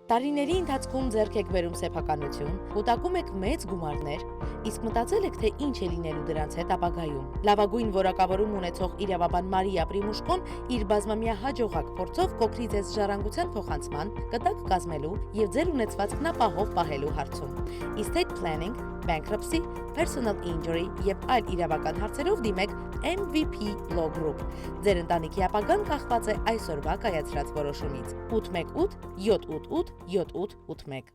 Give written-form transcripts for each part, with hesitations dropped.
Տարիների ընթացքում ձեռք եք բերում սեփականություն, կուտակում եք մեծ գումարներ, իսկ մտածել եք, թե ինչ է լինելու դրանց հետ ապագայում։ Լավագույն որակավորում ունեցող իրավաբան Մարիա Պրիմուշկոն իր բազմամյա հաջողակ փորձով կօգնի ձեզ ժառանգության փոխանցման, կտակ կազմելու եւ ձեր ունեցվածքն ապահով պահելու հարցում։ Estate planning, bankruptcy, personal injury եւ այլ իրավական հարցերով դիմեք MVP Law Group։ Ձեր ընտանիքի ապագան կախված է այսօրվա կայացրած որոշումից։ 818 788 7881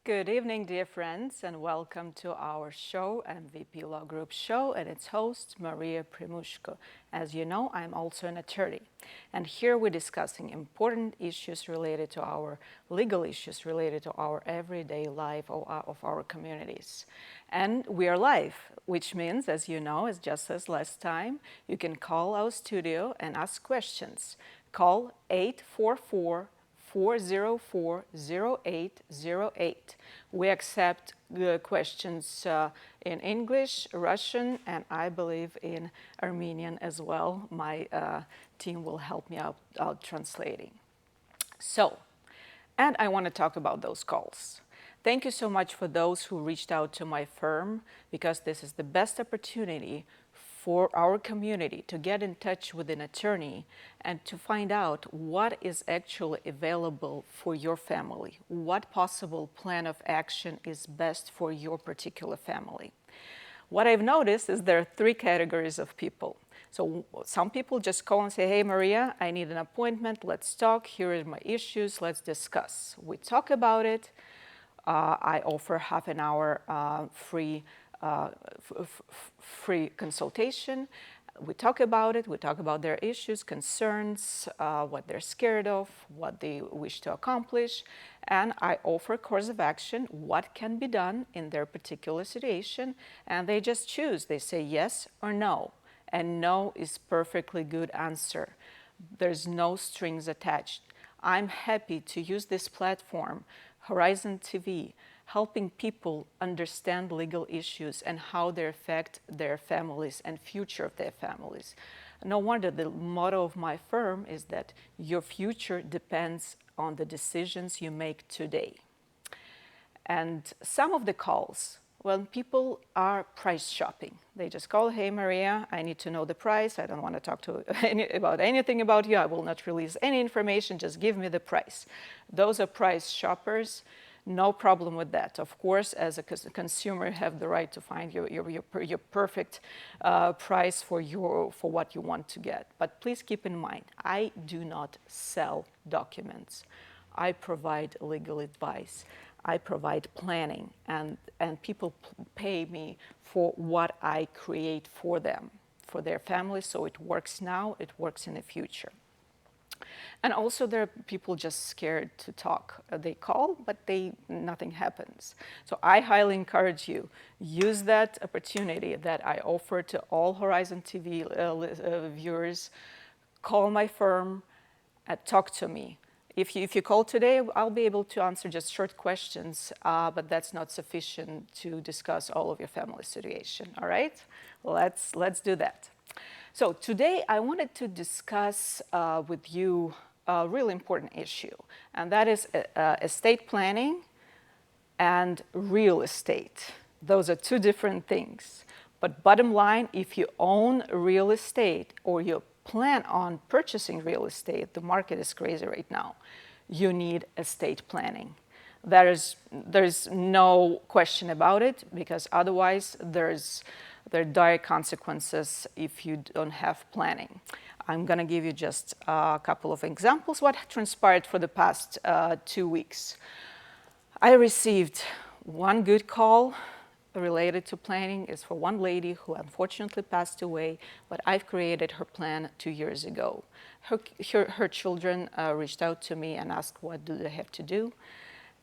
Good evening, dear friends, and welcome to our show, MVP Law Group Show, and its host, Maria PRIMUSHKO. As you know, I'm also an attorney, and here we're discussing important issues related to our legal issues related to our everyday life of our communities. And we are live, which means, as you know, as just as last time, you can call our studio and ask questions. Call 844 404-0808. We accept questions in English, Russian, and I believe in Armenian as well. My team will help me out translating. So, and I want to talk about those calls. Thank you so much for those who reached out to my firm, because this is the best opportunity for our community to get in touch with an attorney and to find out what is actually available for your family, what possible plan of action is best for your particular family. What I've noticed is there are three categories of people. So some people just call and say, hey, Maria, I need an appointment, let's talk, here are my issues, let's discuss. We talk about it. I offer half an hour free consultation. We talk about it, we talk about their issues, concerns, what they're scared of, what they wish to accomplish, and I offer a course of action, what can be done in their particular situation, and they just choose. They say yes or no, and no is perfectly good answer. There's no strings attached. I'm happy to use this platform, Horizon TV, helping people understand legal issues and how they affect their families and future of their families. No wonder the motto of my firm is that your future depends on the decisions you make today. And some of the calls, when people are price shopping, they just call, hey Maria, I need to know the price. I don't want to talk about anything about you. I will not release any information, just give me the price. Those are price shoppers. No problem with that. Of course, as a consumer, you have the right to find your perfect price for what you want to get. But please keep in mind, I do not sell documents. I provide legal advice. I provide planning, and people pay me for what I create for them, for their families, so it works now, it works in the future. And also there are people just scared to talk. They call, but nothing happens. So I highly encourage you, use that opportunity that I offer to all Horizon TV viewers. Call my firm and talk to me. If you call today, I'll be able to answer just short questions, but that's not sufficient to discuss all of your family situation, all right? Let's do that. So today I wanted to discuss with you a really important issue, and that is estate planning and real estate. Those are two different things. But bottom line, if you own real estate or you plan on purchasing real estate, the market is crazy right now, you need estate planning. There's no question about it, because otherwise there are dire consequences if you don't have planning. I'm going to give you just a couple of examples what transpired for the past 2 weeks. I received one good call related to planning. Is for one lady who unfortunately passed away, but I've created her plan 2 years ago. Her children reached out to me and asked what do they have to do.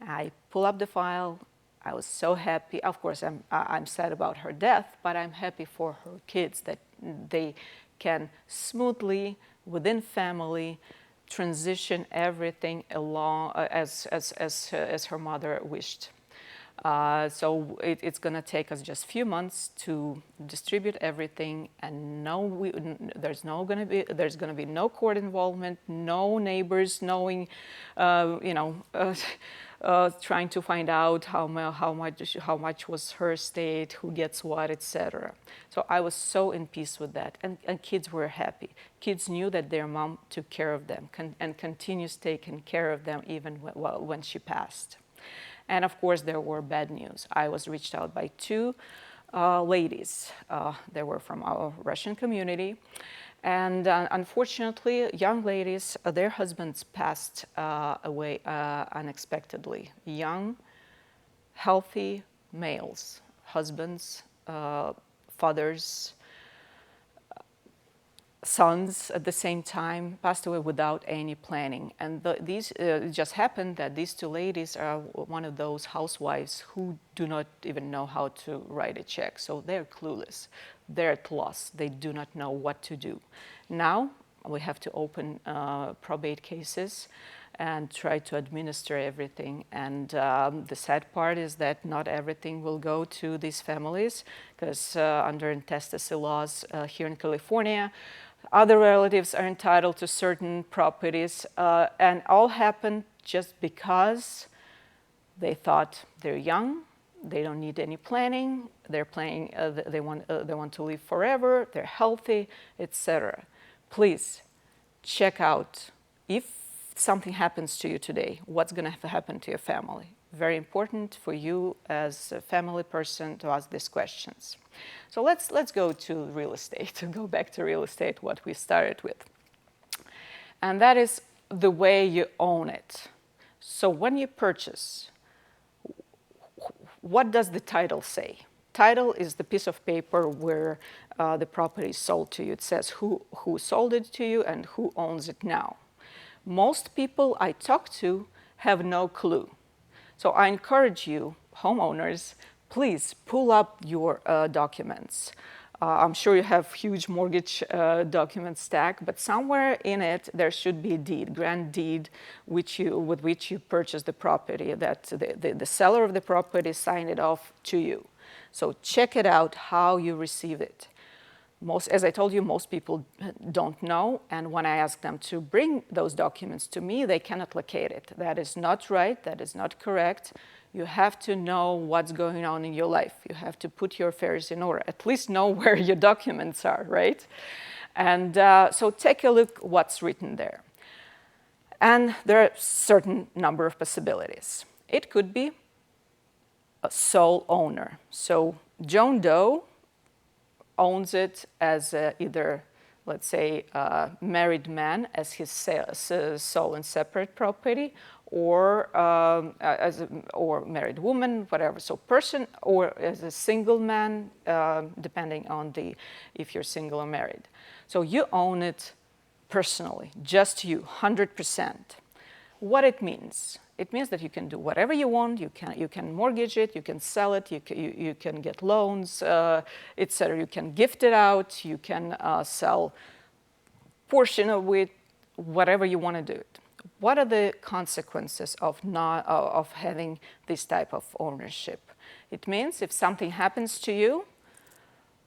I pull up the file. I was so happy. Of course, I'm sad about her death, but I'm happy for her kids that they can smoothly, within family, transition everything along as her mother wished. So it's going to take us just a few months to distribute everything, and there's going to be no court involvement, no neighbors knowing, trying to find out how much was her estate, who gets what, etc. So I was so in peace with that, and kids were happy. Kids knew that their mom took care of them and continues taking care of them even when she passed. And of course, there were bad news. I was reached out by two ladies. They were from our Russian community. And unfortunately, young ladies, their husbands passed away unexpectedly. Young, healthy males, husbands, fathers, sons at the same time passed away without any planning. And it just happened that these two ladies are one of those housewives who do not even know how to write a check. So they're clueless. They're at loss. They do not know what to do. Now we have to open probate cases and try to administer everything. And the sad part is that not everything will go to these families, because under intestacy laws here in California, other relatives are entitled to certain properties, and all happened just because they thought they're young, they don't need any planning, they're planning, they want to live forever, they're healthy, etc. Please check out if something happens to you today, what's going to happen to your family. Very important for you as a family person to ask these questions. So let's go to real estate, to go back to real estate, what we started with. And that is the way you own it. So when you purchase, what does the title say? Title is the piece of paper where the property is sold to you. It says who sold it to you and who owns it now. Most people I talk to have no clue. So I encourage you, homeowners, please pull up your documents. I'm sure you have huge mortgage document stack, but somewhere in it there should be a deed, grant deed, with which you purchase the property, that the seller of the property signed it off to you. So check it out how you receive it. As I told you, most people don't know, and when I ask them to bring those documents to me, they cannot locate it. That is not right, that is not correct. You have to know what's going on in your life. You have to put your affairs in order, at least know where your documents are, right? And so take a look what's written there. And there are a certain number of possibilities. It could be a sole owner. So John Doe owns it as either, let's say, a married man as his sole and separate property, or or married woman, whatever. So person, or as a single man, depending on if you're single or married. So you own it personally, just you, 100%. What it means? It means that you can do whatever you want. You can mortgage it, you can sell it, you can get loans, etc. You can gift it out, you can sell portion of it, whatever you want to do it. What are the consequences of having this type of ownership? It means if something happens to you,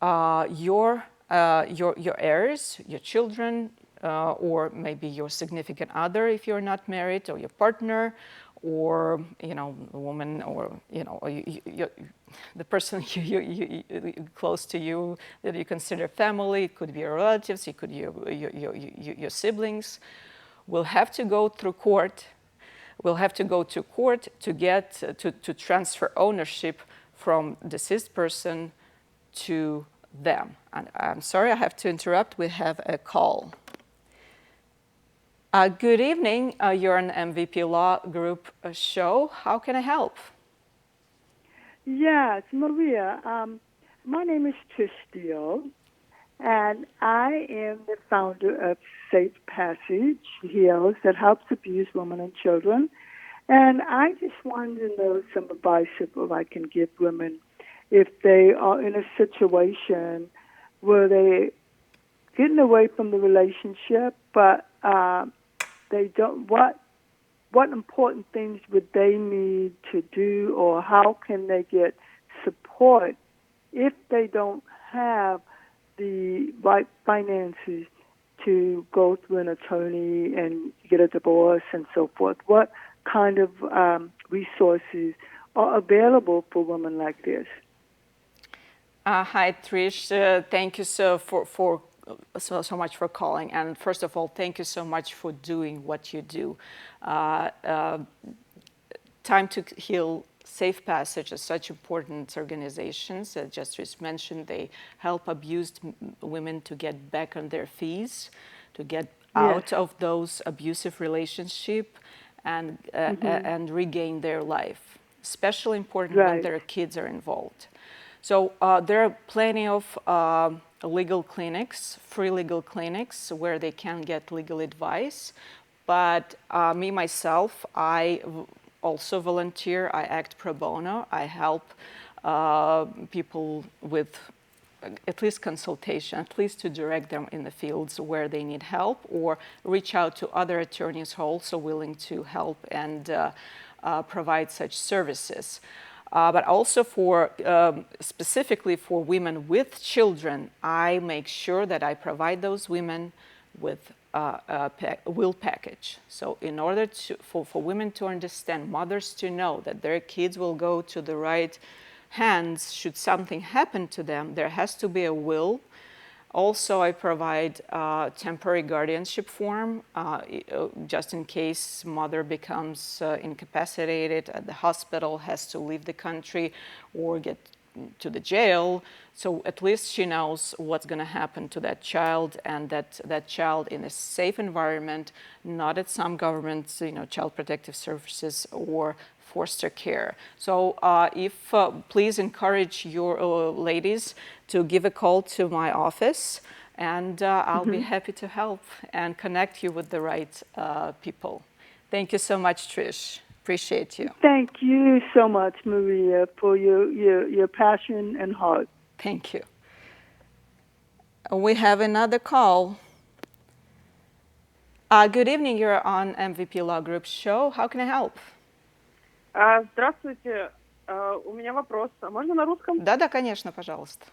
your heirs, your children, or maybe your significant other if you're not married, or your partner, or a woman, or the person close to you that you consider family. It could be your relatives, it could be your siblings. Will have to go through court. We'll have to go to court to get to transfer ownership from deceased person to them. And I'm sorry, I have to interrupt. We have a call. Good evening. You're on MVP Law Group show. How can I help? Yes, Maria. My name is Tish Steele, and I am the founder of Safe Passage Heals that helps abused women and children. And I just wanted to know some advice if I can give women if they are in a situation where they're getting away from the relationship, but they don't, what important things would they need to do, or how can they get support if they don't have the right finances to go through an attorney and get a divorce and so forth? What kind of resources are available for women like this? Hi, Trish. Thank you so much for calling. And first of all, thank you so much for doing what you do. Time to Heal, Safe Passage is such important organizations. Just Trish mentioned, they help abused women to get back on their feet, to get out of those abusive relationships and regain their life. Especially important when their kids are involved. So there are plenty of legal clinics, free legal clinics, where they can get legal advice. But me, myself, I also volunteer. I act pro bono. I help people with at least consultation, at least to direct them in the fields where they need help, or reach out to other attorneys who are also willing to help and provide such services. But also for specifically for women with children, I make sure that I provide those women with a will package. So in order for women to understand, mothers to know that their kids will go to the right hands should something happen to them, there has to be a will. Also, I provide a temporary guardianship form just in case mother becomes incapacitated at the hospital, has to leave the country or get to the jail. So at least she knows what's going to happen to that child, and that child in a safe environment, not at some government, child protective services or foster care. So please encourage your ladies to give a call to my office, and I'll be happy to help and connect you with the right people. Thank you so much, Trish. Appreciate you. Thank you so much, Maria, for your passion and heart. Thank you. We have another call. Good evening. You're on MVP Law Group's show. How can I help? Здравствуйте. У меня вопрос. А можно на русском? Да, конечно, пожалуйста.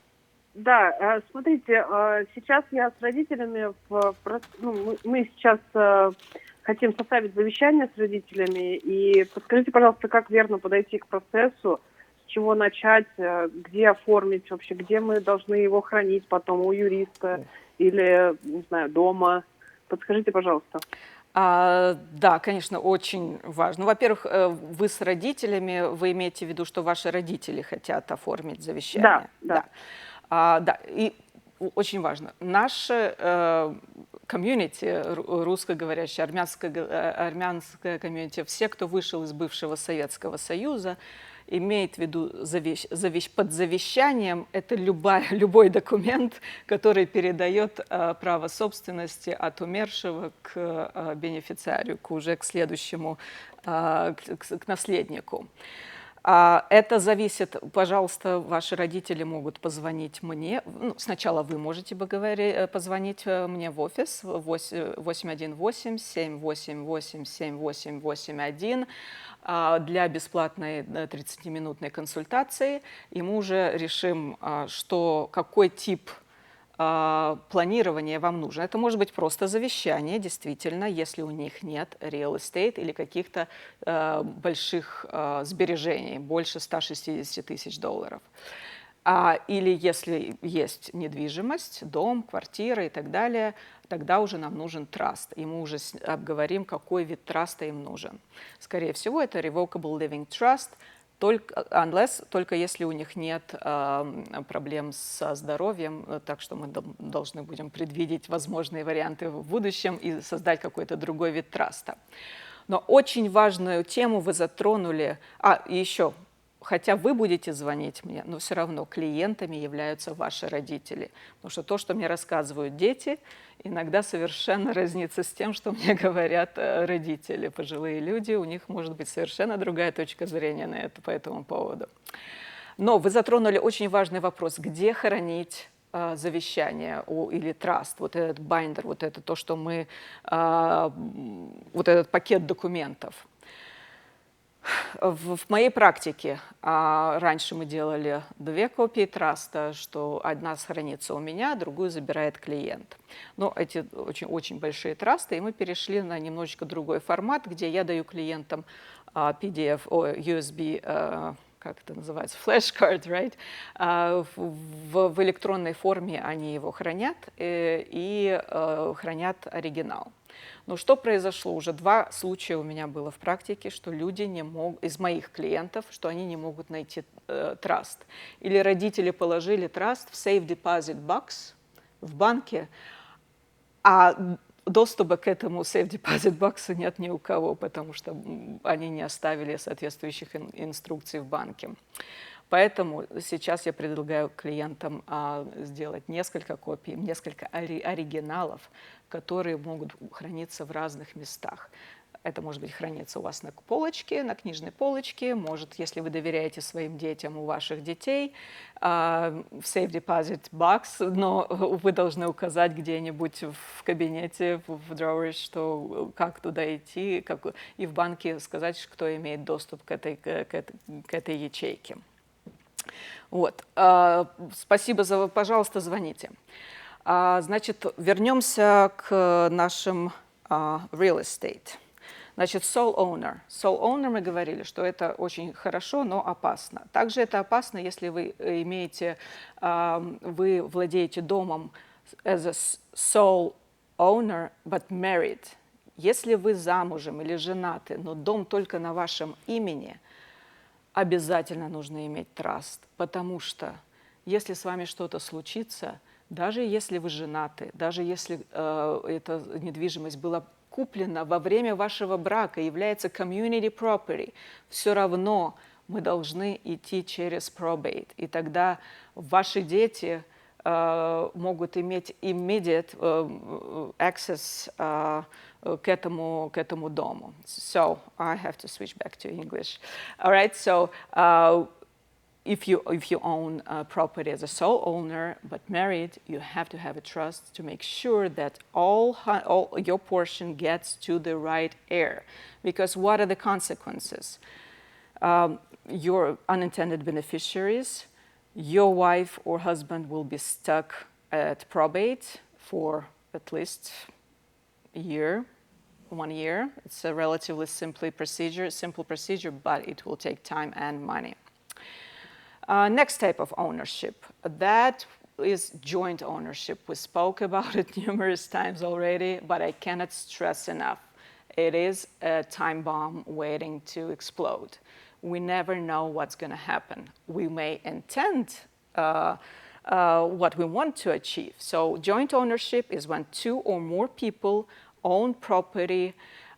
Да, смотрите, сейчас я с родителями, мы сейчас хотим составить завещание с родителями, и подскажите, пожалуйста, как верно подойти к процессу, с чего начать, где оформить вообще, где мы должны его хранить потом, у юриста или, не знаю, дома. Подскажите, пожалуйста. Да, конечно, очень важно. Во-первых, вы с родителями, вы имеете в виду, что ваши родители хотят оформить завещание? Да. Да, и очень важно. Наше комьюнити, русскоговорящее, армянское комьюнити, все, кто вышел из бывшего Советского Союза, имеет в виду под завещанием это любой документ, который передает право собственности от умершего к бенефициарию, к следующему, к наследнику. Это зависит, пожалуйста, ваши родители могут позвонить мне. Сначала вы можете позвонить мне в офис 818-788-7881 для бесплатной 30-минутной консультации. И мы уже решим, какой тип планирования вам нужно. Это может быть просто завещание, действительно, если у них нет real estate или каких-то больших сбережений, больше $160 тысяч. Или если есть недвижимость, дом, квартира и так далее, тогда уже нам нужен траст. И мы уже обговорим, какой вид траста им нужен. Скорее всего, это revocable living trust, только если у них нет проблем со здоровьем, так что мы должны будем предвидеть возможные варианты в будущем и создать какой-то другой вид траста. Но очень важную тему вы затронули. И еще, хотя вы будете звонить мне, но все равно клиентами являются ваши родители. Потому что то, что мне рассказывают дети, иногда совершенно разнится с тем, что мне говорят родители, пожилые люди. У них может быть совершенно другая точка зрения по этому поводу. Но вы затронули очень важный вопрос. Где хранить завещание или траст, вот этот байндер, вот это то, что мы, вот этот пакет документов. В моей практике раньше мы делали 2 копии траста, что одна хранится у меня, другую забирает клиент. Но эти очень большие трасты, и мы перешли на немножечко другой формат, где я даю клиентам PDF, USB, как это называется, flashcard, right? В электронной форме они его хранят и хранят оригинал. Но что произошло? Уже 2 случая у меня было в практике, что люди не могут, из моих клиентов, что они не могут найти траст. Или родители положили траст в safe deposit box в банке, а доступа к этому safe deposit box нет ни у кого, потому что они не оставили соответствующих инструкций в банке. Поэтому сейчас я предлагаю клиентам сделать несколько копий, несколько оригиналов, которые могут храниться в разных местах. Это может быть храниться у вас на полочке, на книжной полочке, может, если вы доверяете своим детям, у ваших детей, в safe deposit box, но вы должны указать где-нибудь в кабинете, в drawers, что как туда идти, и в банке сказать, кто имеет доступ к этой ячейке. Вот. Спасибо, пожалуйста, звоните. Значит, вернемся к нашим real estate. Значит, sole owner. Sole owner мы говорили, что это очень хорошо, но опасно. Также это опасно, если вы вы владеете домом as a sole owner, but married. Если вы замужем или женаты, но дом только на вашем имени, обязательно нужно иметь траст, потому что если с вами что-то случится, даже если вы женаты, даже если эта недвижимость была куплена во время вашего брака, является community property, все равно мы должны идти через probate. И тогда ваши дети могут иметь immediate access к этому дому. So I have to switch back to English. All right, so if you own property as a sole owner but married, you have to have a trust to make sure that all your portion gets to the right heir. Because what are the consequences? Your unintended beneficiaries, your wife or husband will be stuck at probate for at least a year, 1 year. It's a relatively simple procedure, but it will take time and money. Next type of ownership, that is joint ownership. We spoke about it numerous times already, but I cannot stress enough. It is a time bomb waiting to explode. We never know what's going to happen. We may intend what we want to achieve. So joint ownership is when 2 or more people own property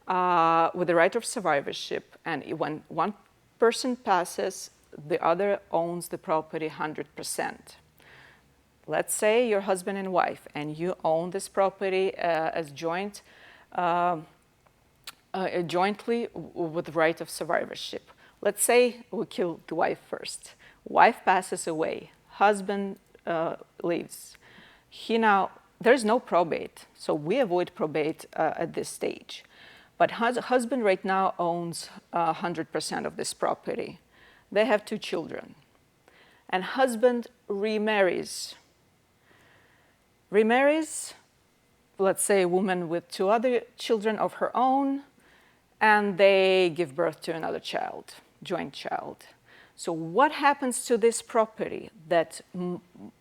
with the right of survivorship, and when one person passes, the other owns the property 100%. Let's say you're husband and wife, and you own this property as jointly with right of survivorship. Let's say we kill the wife first. Wife passes away. Husband leaves. There's no probate, so we avoid probate at this stage. But husband right now owns 100% of this property. They have 2 children. And husband remarries. Let's say a woman with 2 other children of her own, and they give birth to another child, joint child. So what happens to this property that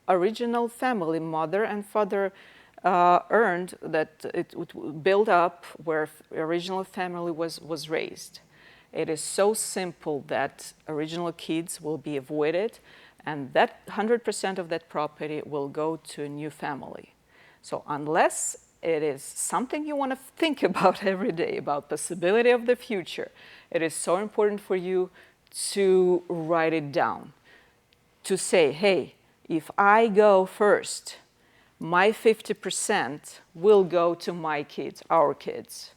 original family, mother and father, earned, that it would build up where original family was raised? It is so simple that original kids will be avoided, and that 100% of that property will go to a new family. So unless it is something you want to think about every day, about possibility of the future, it is so important for you to write it down, to say, hey, if I go first, my 50% will go to my kids, our kids.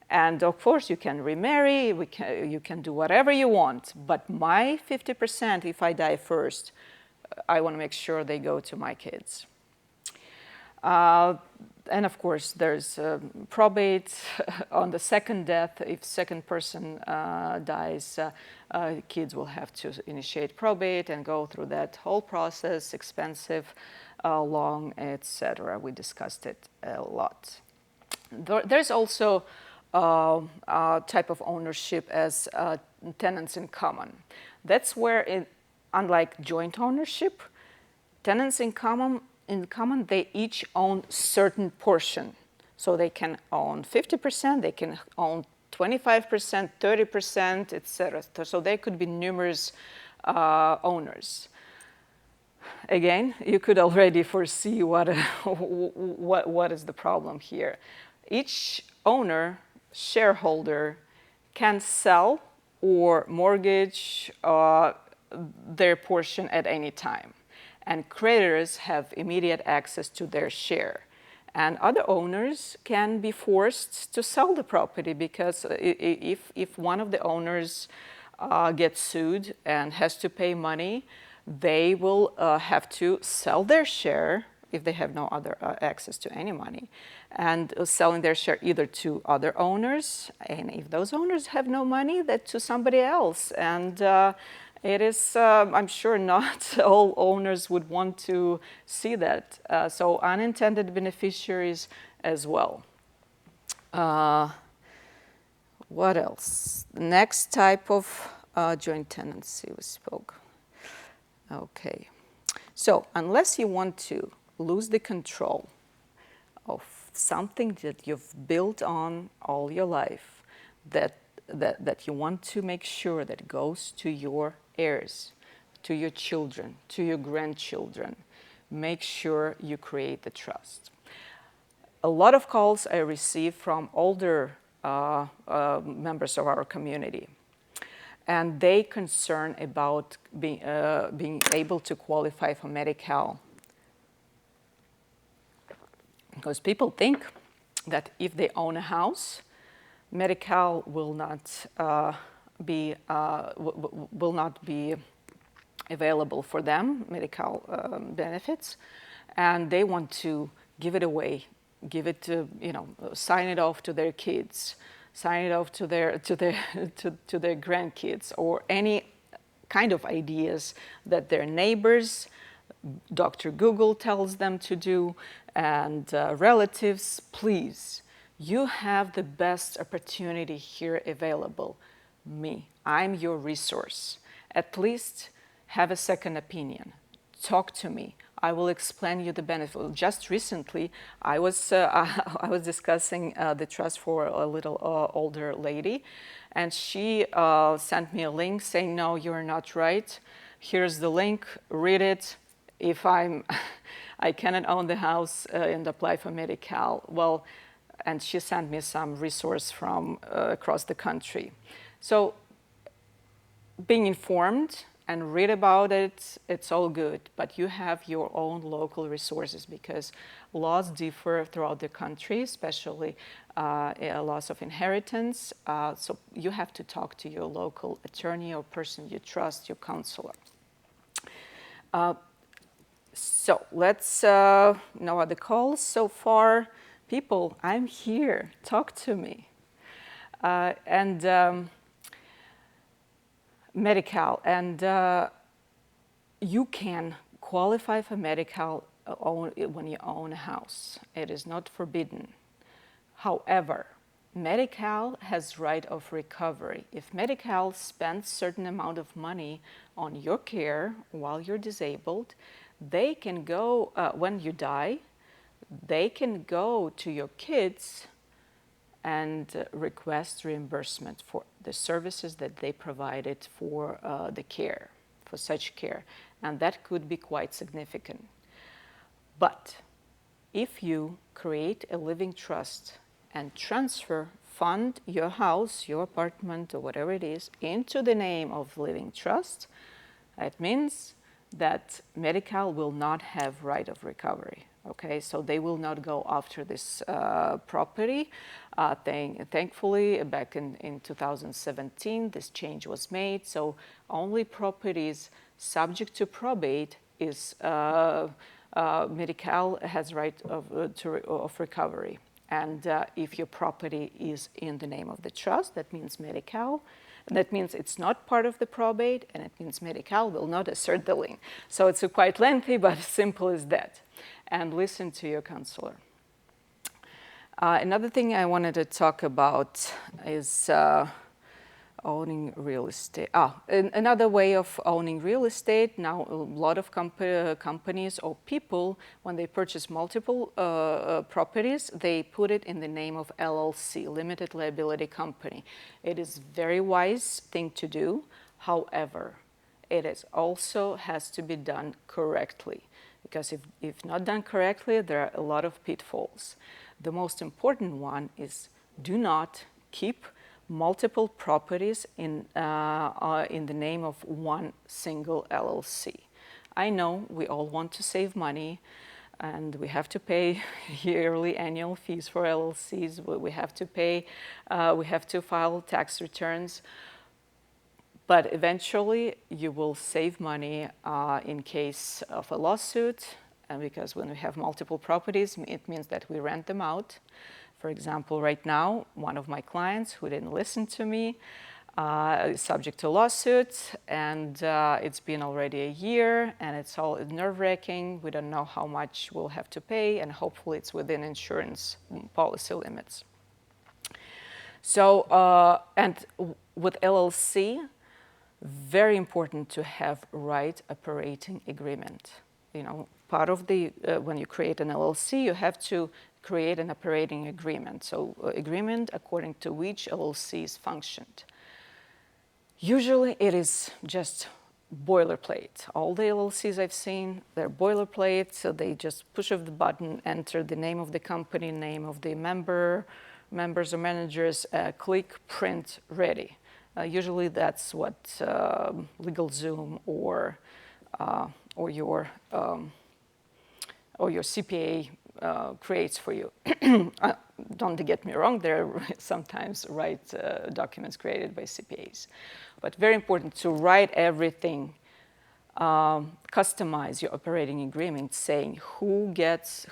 And of course, you can remarry, you can do whatever you want, but my 50%, if I die first, I want to make sure they go to my kids. And of course, there's probate on the second death. If second person dies, kids will have to initiate probate and go through that whole process, expensive, long, etc. We discussed it a lot. There's also a type of ownership as tenants in common. That's where, unlike joint ownership, tenants in common, they each own certain portion. So they can own 50%, they can own 25%, 30%, etc. So there could be numerous owners. Again, you could already foresee what is the problem here. Each owner, shareholder, can sell or mortgage their portion at any time. And creditors have immediate access to their share. And other owners can be forced to sell the property because if one of the owners gets sued and has to pay money, they will have to sell their share if they have no other access to any money, and selling their share either to other owners, and if those owners have no money, that to somebody else. And it is, I'm sure not all owners would want to see that. So unintended beneficiaries as well. What else? The next type of joint tenancy we spoke. Okay. So unless you want to lose the control of something that you've built on all your life, that you want to make sure that goes to your heirs, to your children, to your grandchildren, make sure you create the trust. A lot of calls I receive from older members of our community, and they concern about being able to qualify for Medi-Cal. Because people think that if they own a house, Medi-Cal will not be available for them, Medi-Cal benefits, and they want to give it away, give it to, sign it off to their kids, sign it off to their grandkids, or any kind of ideas that their neighbors, Dr. Google tells them to do, and relatives. Please, you have the best opportunity here available. Me, I'm your resource. At least have a second opinion. Talk to me. I will explain you the benefit. Just recently, I was discussing the trust for a little older lady, and she sent me a link saying, "No, you're not right. Here's the link. Read it. If I cannot own the house and apply for Medi-Cal." Well, and she sent me some resource from across the country. So being informed and read about it, it's all good, but you have your own local resources because laws differ throughout the country, especially laws of inheritance. So you have to talk to your local attorney or person you trust, your counselor. So let's know what the calls so far. People, I'm here. Talk to me. Medi-Cal, and you can qualify for Medi-Cal when you own a house. It is not forbidden. However, Medi-Cal has right of recovery. If Medi-Cal spends certain amount of money on your care while you're disabled, they can go, when you die, they can go to your kids and request reimbursement for the services that they provided for the care, for such care. And that could be quite significant. But if you create a living trust and fund your house, your apartment, or whatever it is, into the name of living trust, it means that Medi-Cal will not have right of recovery. Okay, so they will not go after this property. Thankfully, back in 2017, this change was made. So only properties subject to probate is Medi-Cal has right of recovery. And if your property is in the name of the trust, that means Medi-Cal. That means it's not part of the probate, and it means Medi-Cal will not assert the lien. So it's quite lengthy, but as simple as that. And listen to your counselor. Another thing I wanted to talk about is owning real estate. Another way of owning real estate. Now, a lot of companies or people, when they purchase multiple properties, they put it in the name of LLC, Limited Liability Company. It is a very wise thing to do. However, it is also has to be done correctly, because if not done correctly, there are a lot of pitfalls. The most important one is do not keep multiple properties in the name of one single LLC. I know we all want to save money, and we have to pay yearly annual fees for LLCs. We have to pay, we have to file tax returns. But eventually, you will save money in case of a lawsuit, and because when we have multiple properties, it means that we rent them out. For example, right now, one of my clients who didn't listen to me is subject to lawsuit, and it's been already a year, and it's all nerve-wracking. We don't know how much we'll have to pay, and hopefully it's within insurance policy limits. So, and with LLC, very important to have right operating agreement. You know, part of the, when you create an LLC, you have to create an operating agreement. So agreement according to which LLC is functioned. Usually it is just boilerplate. All the LLCs I've seen, they're boilerplate, so they just push off the button, enter the name of the company, name of the members or managers, click, print, ready. Usually that's what LegalZoom or your CPA creates for you. Don't get me wrong, there are sometimes documents created by CPAs. But very important to write everything, customize your operating agreement saying who gets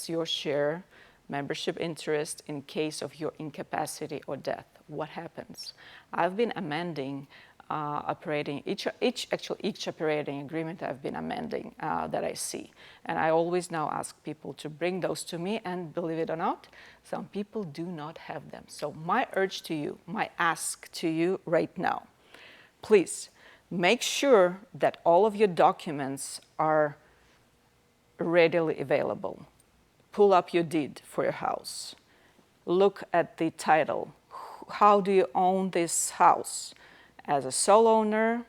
your share, membership interest in case of your incapacity or death. What happens? I've been amending each operating agreement I've been amending that I see. And I always now ask people to bring those to me, and believe it or not, some people do not have them. So my urge to you, my ask to you right now, please make sure that all of your documents are readily available. Pull up your deed for your house. Look at the title. How do you own this house? As a sole owner,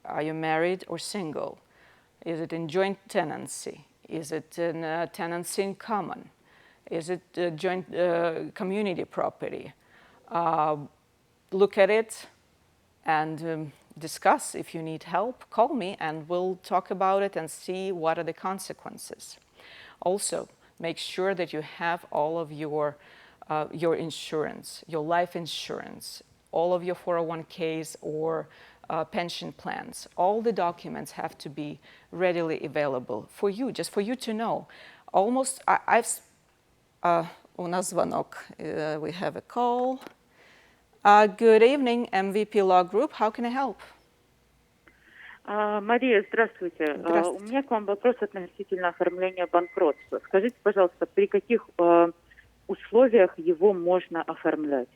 are you married or single? Is it in joint tenancy? Is it in tenancy in common? Is it joint community property? Look at it and discuss. If you need help, call me and we'll talk about it and see what are the consequences. Also, make sure that you have all of your insurance, your life insurance, all of your 401ks or pension plans. All the documents have to be readily available for you, just for you to know. Almost, у нас звонок. We have a call. Good evening, MVP Law Group. How can I help? Мария, здравствуйте. У меня к вам вопрос относительно оформления банкротства. Скажите, пожалуйста, при каких условиях его можно оформлять?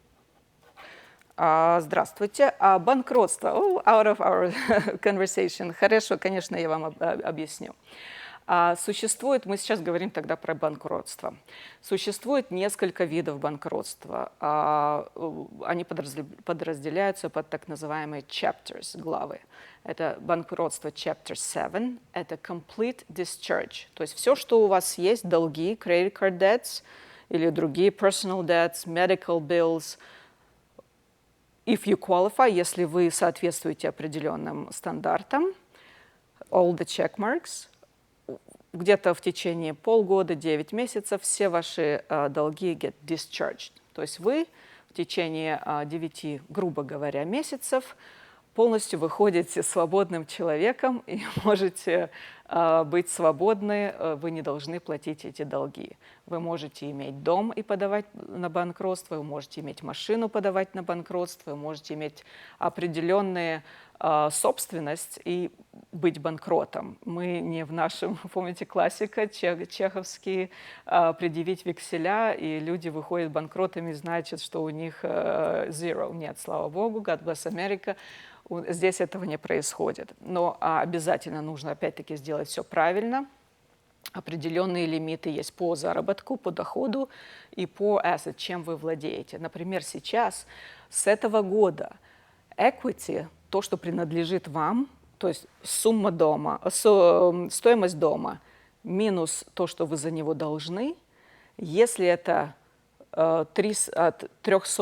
Здравствуйте. Банкротство. Out of our conversation. Хорошо, конечно, я вам объясню. Существует, мы сейчас говорим тогда про банкротство. Существует несколько видов банкротства. Они подразделяются под так называемые chapters, главы. Это банкротство Chapter 7, это complete discharge. То есть все, что у вас есть, долги, credit card debts или другие personal debts, medical bills, if you qualify, если вы соответствуете определенным стандартам, all the check marks, где-то в течение полгода, 9 месяцев все ваши долги get discharged. То есть вы в течение 9, грубо говоря, месяцев полностью выходите свободным человеком и можете быть свободны, вы не должны платить эти долги. Вы можете иметь дом и подавать на банкротство, вы можете иметь машину, подавать на банкротство, вы можете иметь определенную собственность и быть банкротом. Мы не в нашем, помните, классика чеховский, предъявить векселя, и люди выходят банкротами, значит, что у них zero. Нет, слава богу, God bless America. Здесь этого не происходит. Но обязательно нужно, опять-таки, сделать все правильно. Определенные лимиты есть по заработку, по доходу и по asset, чем вы владеете. Например, сейчас, с этого года, equity, то, что принадлежит вам, то есть сумма дома, стоимость дома минус то, что вы за него должны, если это от 300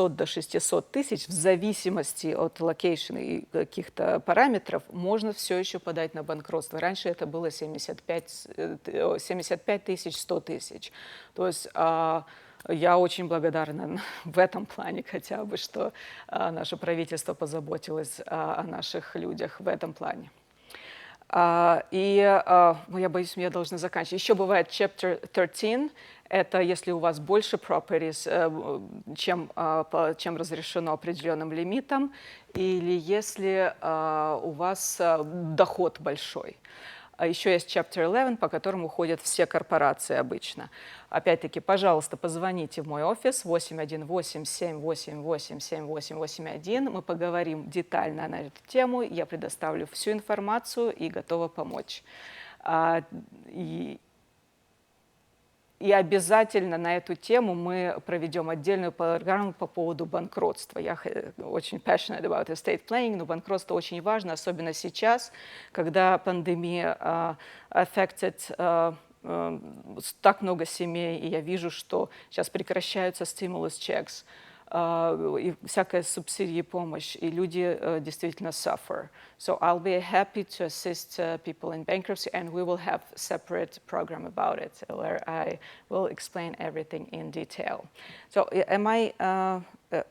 до 600 тысяч, в зависимости от локейшена и каких-то параметров, можно все еще подать на банкротство. Раньше это было 75 тысяч, 100 тысяч. То есть я очень благодарна в этом плане хотя бы, что наше правительство позаботилось о наших людях в этом плане. Я боюсь, я должна заканчивать. Еще бывает Chapter 13. Это если у вас больше properties, чем разрешено определенным лимитом, или если у вас доход большой. Еще есть Chapter 11, по которому ходят все корпорации обычно. Опять-таки, пожалуйста, позвоните в мой офис 818-788-7881. Мы поговорим детально на эту тему. Я предоставлю всю информацию и готова помочь. И обязательно на эту тему мы проведем отдельную программу по поводу банкротства. Я очень passionate about estate planning, но банкротство очень важно, особенно сейчас, когда пандемия affected так много семей, и я вижу, что сейчас прекращаются stimulus checks, и всякая субсидия и помощь, и люди действительно suffer. So I'll be happy to assist people in bankruptcy, and we will have a separate program about it, where I will explain everything in detail. So am I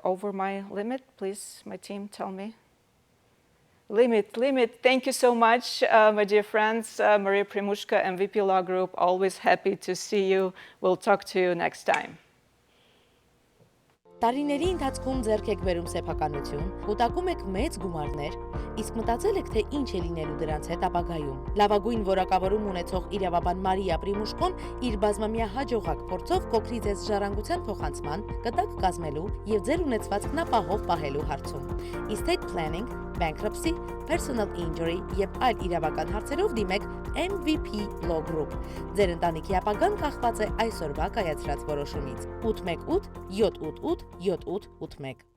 over my limit? Please, my team, tell me. Limit. Thank you so much, my dear friends. Maria PRIMUSHKO, MVP Law Group, always happy to see you. We'll talk to you next time. Տարիների ընթացքում ձեռք եք բերում սեփականություն, կուտակում եք մեծ գումարներ, իսկ մտածել եք, թե ինչ է լինելու դրանց հետ ապագայում։ Լավագույն որակավորում ունեցող իրավաբան Մարիա Պրիմուշկոն իր բազմամյա հաջողակ փորձով կօգնի ձեզ ժառանգության փոխանցման, կտակ կազմելու եւ ձեր ունեցվածքն ապահով պահելու հարցում։ Estate planning, bankruptcy, personal injury եւ այլ իրավական հարցերով դիմեք MVP Law Group։ Ձեր ընտանիքի ապագան կախված է այսօրվա կայացրած որոշումից։ 818 788 7881